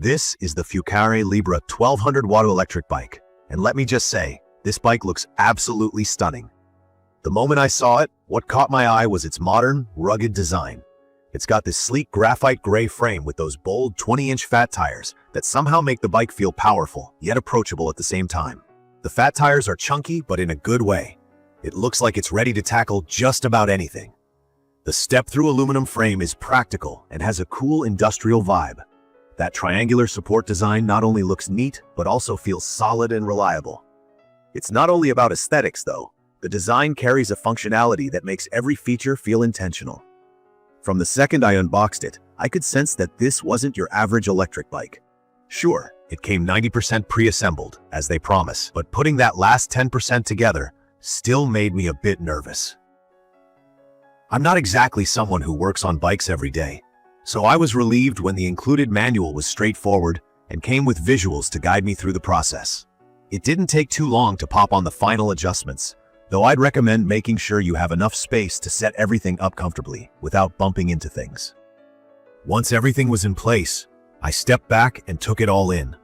This is the Fucare Libra 1200W electric bike, and let me just say, this bike looks absolutely stunning. The moment I saw it, what caught my eye was its modern, rugged design. It's got this sleek graphite gray frame with those bold 20-inch fat tires that somehow make the bike feel powerful, yet approachable at the same time. The fat tires are chunky, but in a good way. It looks like it's ready to tackle just about anything. The step-through aluminum frame is practical and has a cool industrial vibe. That triangular support design not only looks neat, but also feels solid and reliable. It's not only about aesthetics, though. The design carries a functionality that makes every feature feel intentional. From the second I unboxed it, I could sense that this wasn't your average electric bike. Sure, it came 90% pre-assembled, as they promise, but putting that last 10% together still made me a bit nervous. I'm not exactly someone who works on bikes every day, so I was relieved when the included manual was straightforward and came with visuals to guide me through the process. It didn't take too long to pop on the final adjustments, though I'd recommend making sure you have enough space to set everything up comfortably without bumping into things. Once everything was in place, I stepped back and took it all in.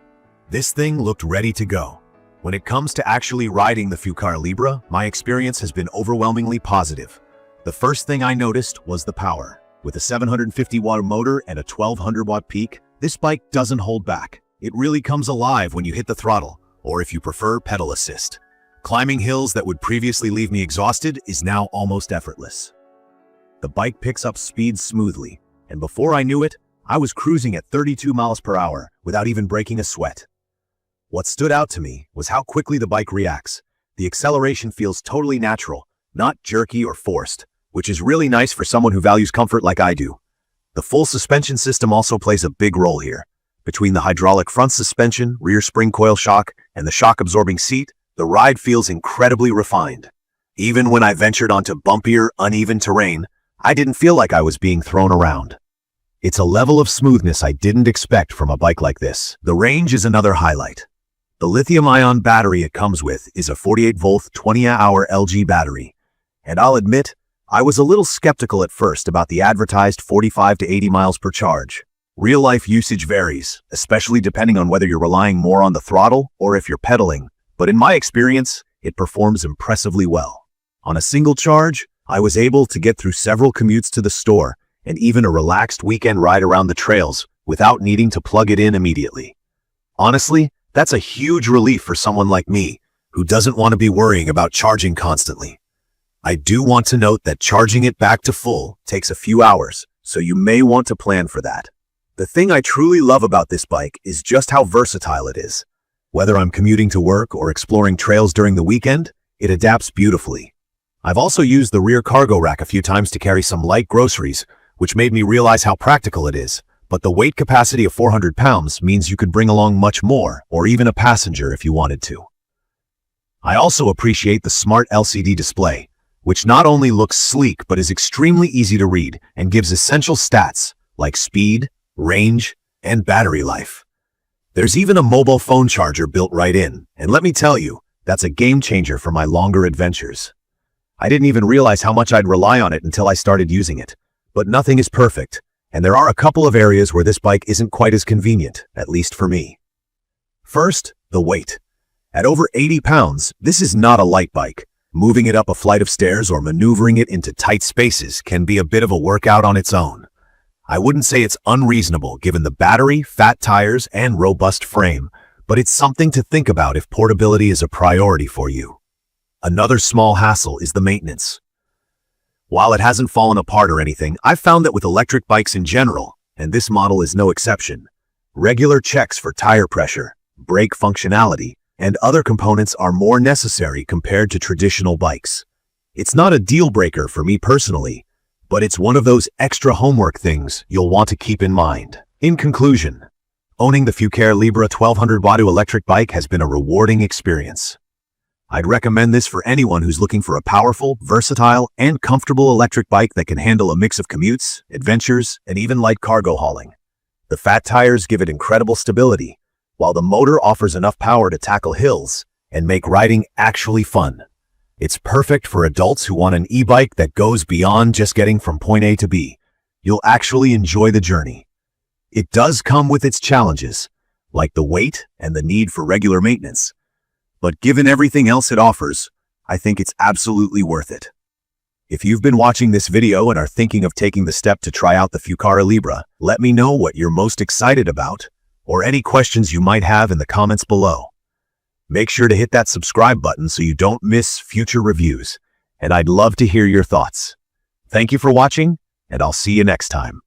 This thing looked ready to go. When it comes to actually riding the Fucare Libra, my experience has been overwhelmingly positive. The first thing I noticed was the power. With a 750-watt motor and a 1200-watt peak, this bike doesn't hold back. It really comes alive when you hit the throttle, or if you prefer, pedal assist. Climbing hills that would previously leave me exhausted is now almost effortless. The bike picks up speed smoothly, and before I knew it, I was cruising at 32 miles per hour without even breaking a sweat. What stood out to me was how quickly the bike reacts. The acceleration feels totally natural, not jerky or forced, which is really nice for someone who values comfort like I do. The full suspension system also plays a big role here. Between the hydraulic front suspension, rear spring coil shock, and the shock-absorbing seat, the ride feels incredibly refined. Even when I ventured onto bumpier, uneven terrain, I didn't feel like I was being thrown around. It's a level of smoothness I didn't expect from a bike like this. The range is another highlight. The lithium-ion battery it comes with is a 48-volt, 20-hour LG battery, and I'll admit, I was a little skeptical at first about the advertised 45 to 80 miles per charge. Real-life usage varies, especially depending on whether you're relying more on the throttle or if you're pedaling, but in my experience, it performs impressively well. On a single charge, I was able to get through several commutes to the store and even a relaxed weekend ride around the trails without needing to plug it in immediately. Honestly, that's a huge relief for someone like me who doesn't want to be worrying about charging constantly. I do want to note that charging it back to full takes a few hours, so you may want to plan for that. The thing I truly love about this bike is just how versatile it is. Whether I'm commuting to work or exploring trails during the weekend, it adapts beautifully. I've also used the rear cargo rack a few times to carry some light groceries, which made me realize how practical it is. But the weight capacity of 400 pounds means you could bring along much more, or even a passenger if you wanted to. I also appreciate the smart LCD display, which not only looks sleek but is extremely easy to read and gives essential stats like speed, range, and battery life. There's even a mobile phone charger built right in, and let me tell you, that's a game changer for my longer adventures. I didn't even realize how much I'd rely on it until I started using it. But nothing is perfect, and there are a couple of areas where this bike isn't quite as convenient, at least for me. First, the weight. At over 80 pounds, this is not a light bike. Moving it up a flight of stairs or maneuvering it into tight spaces can be a bit of a workout on its own. I wouldn't say it's unreasonable given the battery, fat tires, and robust frame, but it's something to think about if portability is a priority for you. Another small hassle is the maintenance. While it hasn't fallen apart or anything, I've found that with electric bikes in general, and this model is no exception, regular checks for tire pressure, brake functionality, and other components are more necessary compared to traditional bikes. It's not a deal breaker for me personally, but it's one of those extra homework things you'll want to keep in mind. In conclusion, owning the Fucare Libra 1200W electric bike has been a rewarding experience. I'd recommend this for anyone who's looking for a powerful, versatile, and comfortable electric bike that can handle a mix of commutes, adventures, and even light cargo hauling. The fat tires give it incredible stability, while the motor offers enough power to tackle hills and make riding actually fun. It's perfect for adults who want an e-bike that goes beyond just getting from point A to B. You'll actually enjoy the journey. It does come with its challenges, like the weight and the need for regular maintenance. But given everything else it offers, I think it's absolutely worth it. If you've been watching this video and are thinking of taking the step to try out the Fucare Libra, let me know what you're most excited about or any questions you might have in the comments below. Make sure to hit that subscribe button so you don't miss future reviews, and I'd love to hear your thoughts. Thank you for watching, and I'll see you next time.